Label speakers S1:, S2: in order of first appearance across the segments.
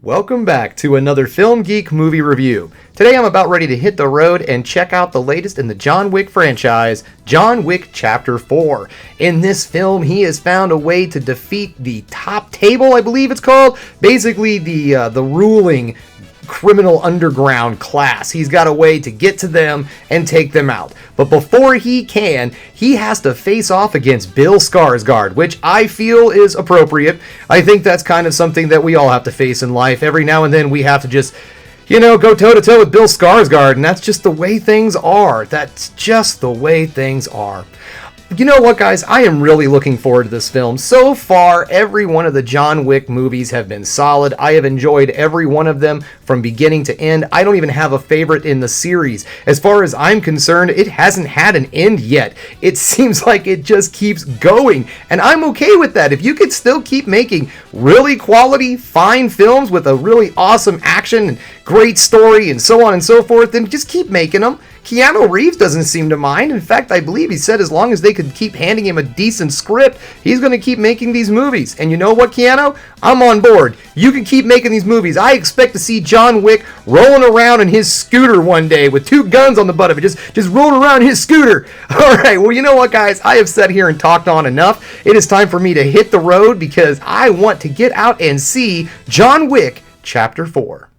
S1: Welcome back to another Film Geek movie review. Today I'm about ready to hit the road and check out the latest in the John Wick franchise, John Wick Chapter 4. In this film, he has found a way to defeat the top table, I believe it's called. Basically, the ruling criminal underground class. He's got a way to get to them and take them out. But before he can, he has to face off against Bill Skarsgård, which I feel is appropriate. I think that's kind of something that we all have to face in life. Every now and then we have to just, go toe-to-toe with Bill Skarsgård, and that's just the way things are. That's just the way things are. You know what, guys? I am really looking forward to this film. So far, every one of the John Wick movies have been solid. I have enjoyed every one of them from beginning to end. I don't even have a favorite in the series. As far as I'm concerned, it hasn't had an end yet. It seems like it just keeps going, and I'm okay with that. If you could still keep making really quality, fine films with a really awesome action and great story and so on and so forth, then just keep making them. Keanu Reeves doesn't seem to mind. In fact, I believe he said as long as they could keep handing him a decent script, he's going to keep making these movies. And you know what, Keanu? I'm on board. You can keep making these movies. I expect to see John Wick rolling around in his scooter one day with two guns on the butt of it, just rolling around his scooter. All right, well, you know what, guys? I have sat here and talked on enough. It is time for me to hit the road because I want to get out and see John Wick Chapter 4.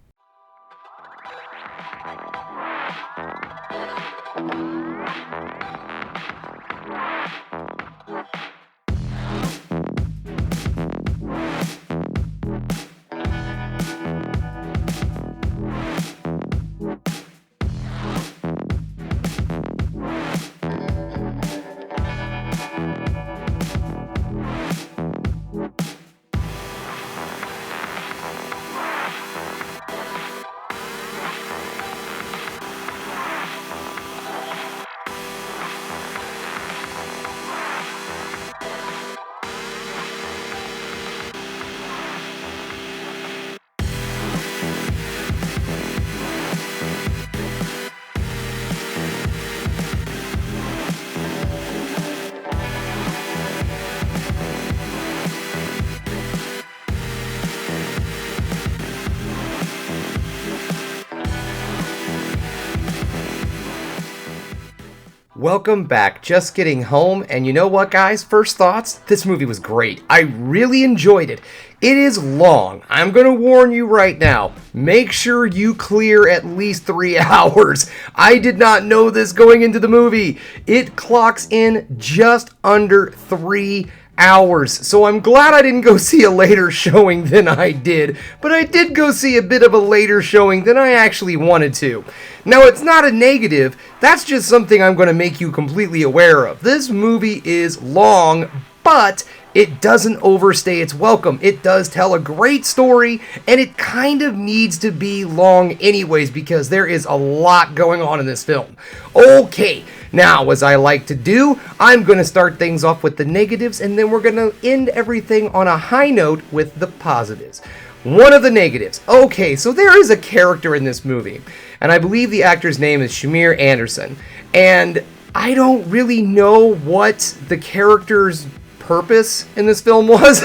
S1: Welcome back. Just getting home, and you know what, guys? First thoughts, this movie was great. I really enjoyed it. It is long. I'm going to warn you right now. Make sure you clear at least 3 hours. I did not know this going into the movie. It clocks in just under 3 hours. So I'm glad I didn't go see a later showing than I did, but I did go see a bit of a later showing than I actually wanted to. Now, it's not a negative, that's just something I'm going to make you completely aware of. This movie is long, but it doesn't overstay its welcome. It does tell a great story, and it kind of needs to be long anyways because there is a lot going on in this film. Okay, now, as I like to do, I'm going to start things off with the negatives, and then we're going to end everything on a high note with the positives. One of the negatives. Okay, so there is a character in this movie, and I believe the actor's name is Shamir Anderson, and I don't really know what the character's purpose in this film was.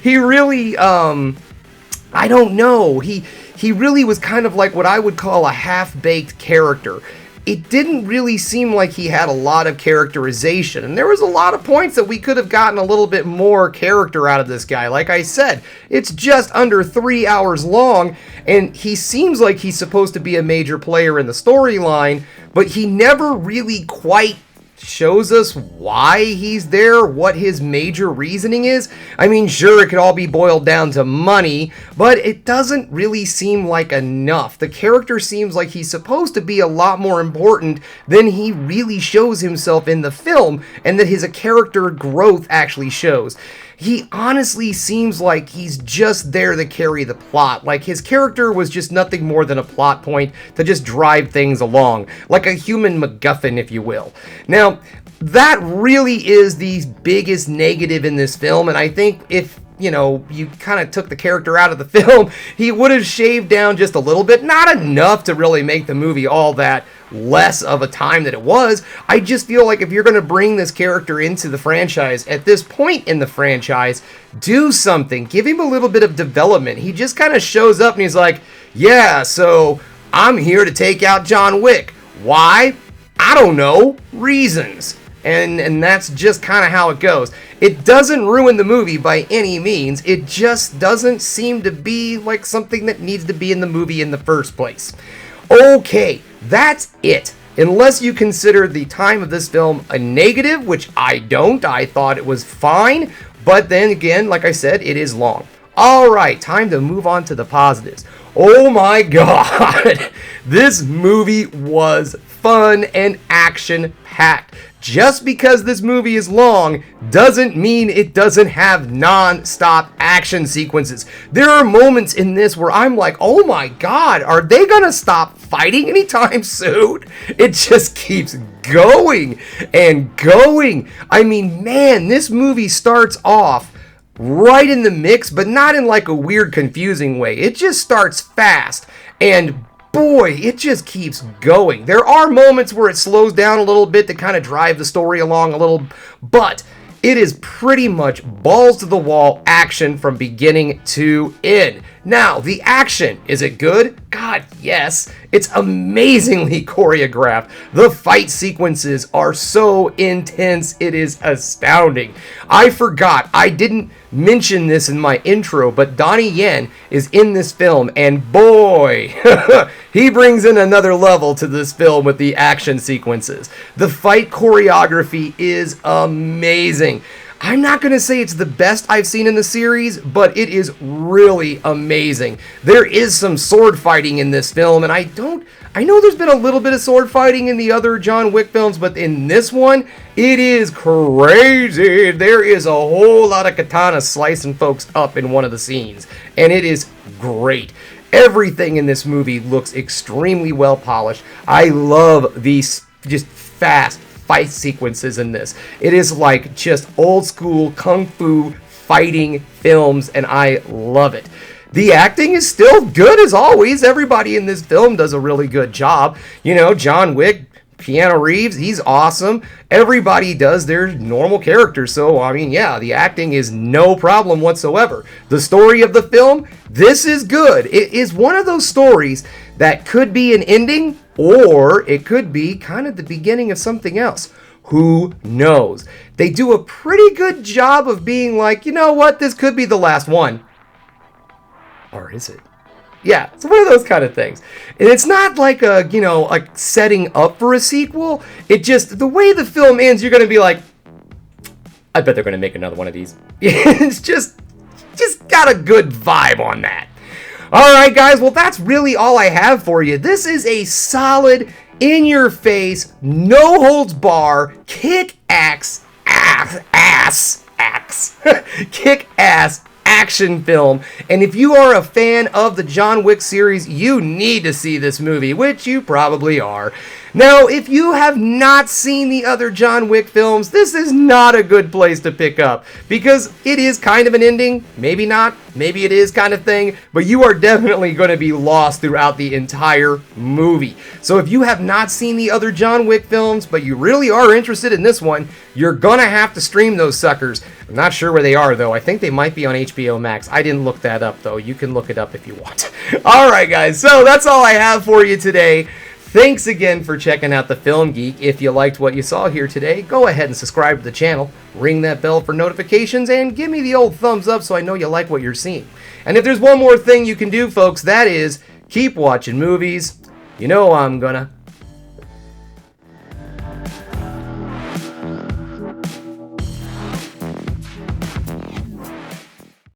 S1: He really, I don't know. He really was kind of like what I would call a half-baked character. It didn't really seem like he had a lot of characterization, and there was a lot of points that we could have gotten a little bit more character out of this guy. Like I said, it's just under 3 hours long, and he seems like he's supposed to be a major player in the storyline, but he never really quite shows us why he's there, what his major reasoning is. I mean, sure, it could all be boiled down to money, but it doesn't really seem like enough. The character seems like he's supposed to be a lot more important than he really shows himself in the film, and that his character growth actually shows. He honestly seems like he's just there to carry the plot. Like, his character was just nothing more than a plot point to just drive things along. Like a human MacGuffin, if you will. Now, that really is the biggest negative in this film, and I think if you kind of took the character out of the film, he would have shaved down just a little bit. Not enough to really make the movie all that less of a time than it was. I just feel like if you're going to bring this character into the franchise at this point in the franchise, do something. Give him a little bit of development. He just kind of shows up and he's like, yeah, so I'm here to take out John Wick. Why? I don't know. Reasons. And that's just kind of how it goes. It doesn't ruin the movie by any means. It just doesn't seem to be like something that needs to be in the movie in the first place. Okay, that's it. Unless you consider the time of this film a negative, which I don't. I thought it was fine. But then again, like I said, it is long. All right, time to move on to the positives. Oh my God. This movie was fun and action-packed. Just because this movie is long doesn't mean it doesn't have non-stop action sequences. There are moments in this where I'm like, oh my God, are they gonna stop fighting anytime soon? It just keeps going and going. I mean, man, this movie starts off right in the mix, but not in like a weird, confusing way. It just starts fast, and boy, it just keeps going. There are moments where it slows down a little bit to kind of drive the story along a little, but it is pretty much balls to the wall action from beginning to end. Now, the action, is it good? God, yes. It's amazingly choreographed. The fight sequences are so intense, it is astounding. I forgot, I didn't mention this in my intro, but Donnie Yen is in this film, and boy, he brings in another level to this film with the action sequences. The fight choreography is amazing. I'm not going to say it's the best I've seen in the series, but it is really amazing. There is some sword fighting in this film, and I know there's been a little bit of sword fighting in the other John Wick films, but in this one, it is crazy. There is a whole lot of katana slicing folks up in one of the scenes, and it is great. Everything in this movie looks extremely well polished. I love these just fast fight sequences in this. It is like just old school kung fu fighting films, and I love it. The acting is still good as always. Everybody in this film does a really good job. You know, John Wick, Keanu Reeves, he's awesome. Everybody does their normal characters. So, I mean, yeah, the acting is no problem whatsoever. The story of the film, this is good. It is one of those stories that could be an ending, or it could be kind of the beginning of something else. Who knows? They do a pretty good job of being like, you know what, this could be the last one. Or is it? Yeah, it's one of those kind of things. And it's not like a, you know, like setting up for a sequel. It just, the way the film ends, you're going to be like, I bet they're going to make another one of these. It's just got a good vibe on that. All right, guys, well, that's really all I have for you. This is a solid, in-your-face, no-holds-bar, kick-ass kick-ass action film. And if you are a fan of the John Wick series, you need to see this movie, which you probably are. Now, if you have not seen the other John Wick films, this is not a good place to pick up, because it is kind of an ending, maybe not, maybe it is kind of thing, but you are definitely going to be lost throughout the entire movie. So if you have not seen the other John Wick films, but you really are interested in this one, you're going to have to stream those suckers. I'm not sure where they are, though. I think they might be on HBO Max. I didn't look that up, though. You can look it up if you want. All right, guys, so that's all I have for you today. Thanks again for checking out the Film Geek. If you liked what you saw here today, go ahead and subscribe to the channel, ring that bell for notifications, and give me the old thumbs up so I know you like what you're seeing. And if there's one more thing you can do, folks, that is keep watching movies. You know I'm gonna.